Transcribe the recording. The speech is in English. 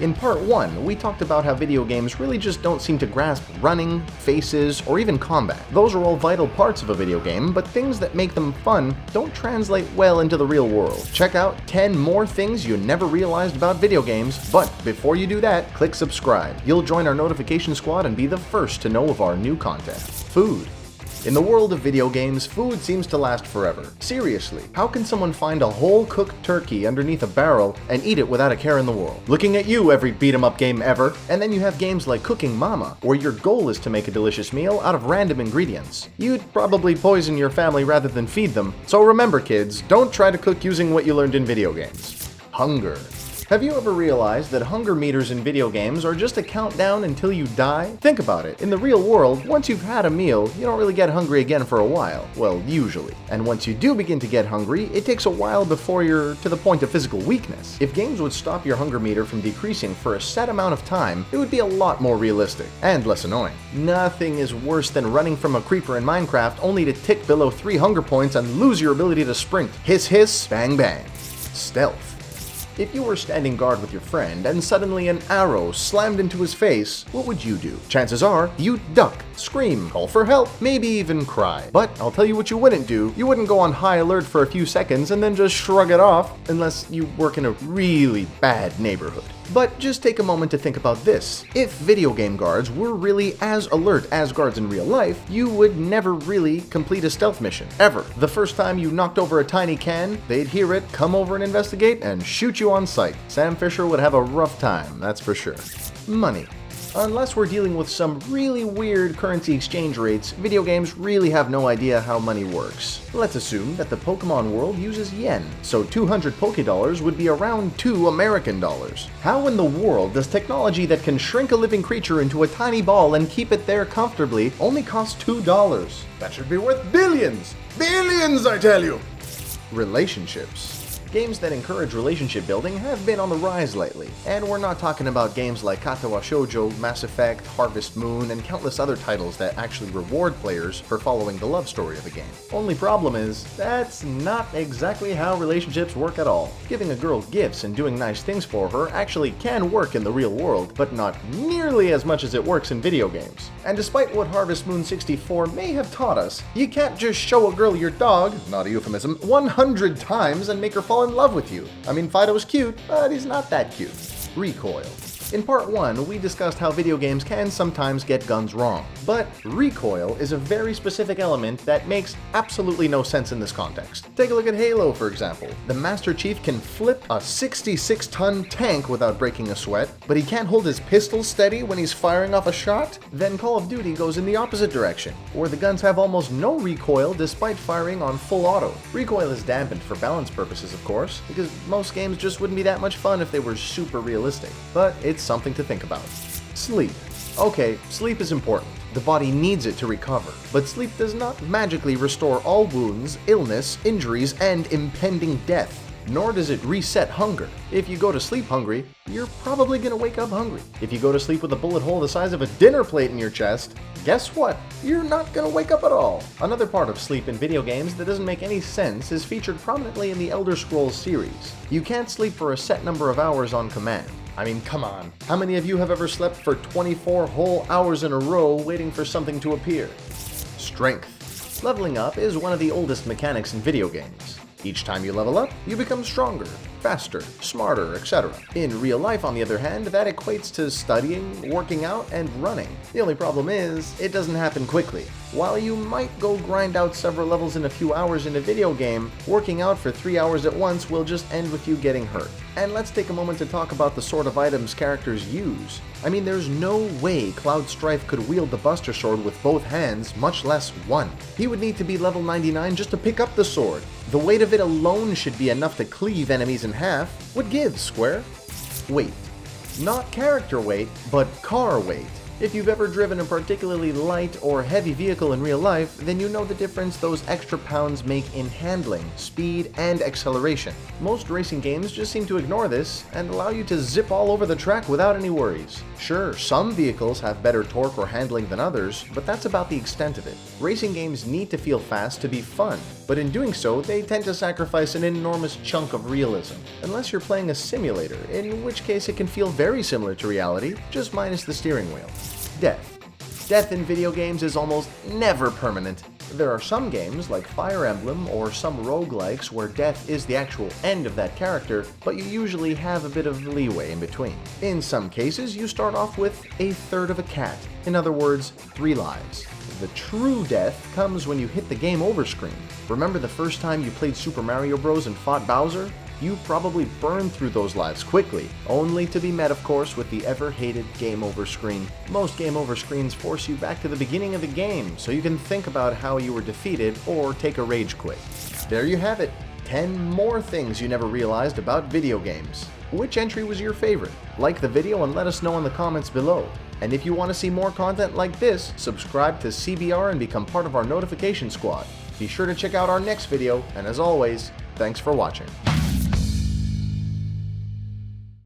In part 1, we talked about how video games really just don't seem to grasp running, faces, or even combat. Those are all vital parts of a video game, but things that make them fun don't translate well into the real world. Check out 10 more things you never realized about video games, but before you do that, click subscribe. You'll join our notification squad and be the first to know of our new content. Food. In the world of video games, food seems to last forever. Seriously, how can someone find a whole cooked turkey underneath a barrel and eat it without a care in the world? Looking at you, every beat-em-up game ever. And then you have games like Cooking Mama, where your goal is to make a delicious meal out of random ingredients. You'd probably poison your family rather than feed them. So remember kids, don't try to cook using what you learned in video games. Hunger. Have you ever realized that hunger meters in video games are just a countdown until you die? Think about it. In the real world, once you've had a meal, you don't really get hungry again for a while. Well, usually. And once you do begin to get hungry, it takes a while before you're to the point of physical weakness. If games would stop your hunger meter from decreasing for a set amount of time, it would be a lot more realistic and less annoying. Nothing is worse than running from a creeper in Minecraft only to tick below 3 hunger points and lose your ability to sprint. Hiss hiss, bang bang. Stealth. If you were standing guard with your friend and suddenly an arrow slammed into his face, what would you do? Chances are, you'd duck, scream, call for help, maybe even cry. But I'll tell you what you wouldn't do. You wouldn't go on high alert for a few seconds and then just shrug it off, unless you work in a really bad neighborhood. But just take a moment to think about this. If video game guards were really as alert as guards in real life, you would never really complete a stealth mission, ever. The first time you knocked over a tiny can, they'd hear it, come over and investigate, and shoot you on sight. Sam Fisher would have a rough time, that's for sure. Money. Unless we're dealing with some really weird currency exchange rates, video games really have no idea how money works. Let's assume that the Pokemon world uses yen, so 200 Pokédollars would be around 2 American dollars. How in the world does technology that can shrink a living creature into a tiny ball and keep it there comfortably only cost $2? That should be worth billions! Billions, I tell you! Relationships. Games that encourage relationship building have been on the rise lately, and we're not talking about games like Katawa Shoujo, Mass Effect, Harvest Moon, and countless other titles that actually reward players for following the love story of a game. Only problem is, that's not exactly how relationships work at all. Giving a girl gifts and doing nice things for her actually can work in the real world, but not nearly as much as it works in video games. And despite what Harvest Moon 64 may have taught us, you can't just show a girl your dog, not a euphemism, 100 times and make her fall in love with you. I mean, Fido's cute, but he's not that cute. Recoil. In part 1, we discussed how video games can sometimes get guns wrong, but recoil is a very specific element that makes absolutely no sense in this context. Take a look at Halo, for example. The Master Chief can flip a 66-ton tank without breaking a sweat, but he can't hold his pistol steady when he's firing off a shot? Then Call of Duty goes in the opposite direction, where the guns have almost no recoil despite firing on full auto. Recoil is dampened for balance purposes, of course, because most games just wouldn't be that much fun if they were super realistic, but it's something to think about. Sleep. Okay, sleep is important. The body needs it to recover, but sleep does not magically restore all wounds, illness, injuries, and impending death. Nor does it reset hunger. If you go to sleep hungry, you're probably gonna wake up hungry. If you go to sleep with a bullet hole the size of a dinner plate in your chest, guess what? You're not gonna wake up at all. Another part of sleep in video games that doesn't make any sense is featured prominently in the Elder Scrolls series. You can't sleep for a set number of hours on command. I mean, come on. How many of you have ever slept for 24 whole hours in a row waiting for something to appear? Strength. Leveling up is one of the oldest mechanics in video games. Each time you level up, you become stronger, faster, smarter, etc. In real life, on the other hand, that equates to studying, working out, and running. The only problem is, it doesn't happen quickly. While you might go grind out several levels in a few hours in a video game, working out for 3 hours at once will just end with you getting hurt. And let's take a moment to talk about the sort of items characters use. I mean, there's no way Cloud Strife could wield the Buster Sword with both hands, much less one. He would need to be level 99 just to pick up the sword. The weight of it alone should be enough to cleave enemies in half. What gives, Square? Weight. Not character weight, but car weight. If you've ever driven a particularly light or heavy vehicle in real life, then you know the difference those extra pounds make in handling, speed, and acceleration. Most racing games just seem to ignore this and allow you to zip all over the track without any worries. Sure, some vehicles have better torque or handling than others, but that's about the extent of it. Racing games need to feel fast to be fun, but in doing so, they tend to sacrifice an enormous chunk of realism. Unless you're playing a simulator, in which case it can feel very similar to reality, just minus the steering wheel. Death. Death in video games is almost never permanent. There are some games, like Fire Emblem or some roguelikes, where death is the actual end of that character, but you usually have a bit of leeway in between. In some cases, you start off with a third of a cat, in other words, 3 lives. The true death comes when you hit the game over screen. Remember the first time you played Super Mario Bros. And fought Bowser? You probably burned through those lives quickly, only to be met, of course, with the ever-hated game over screen. Most game over screens force you back to the beginning of the game, so you can think about how you were defeated or take a rage quit. There you have it, 10 more things you never realized about video games. Which entry was your favorite? Like the video and let us know in the comments below. And if you want to see more content like this, subscribe to CBR and become part of our notification squad. Be sure to check out our next video, and as always, thanks for watching.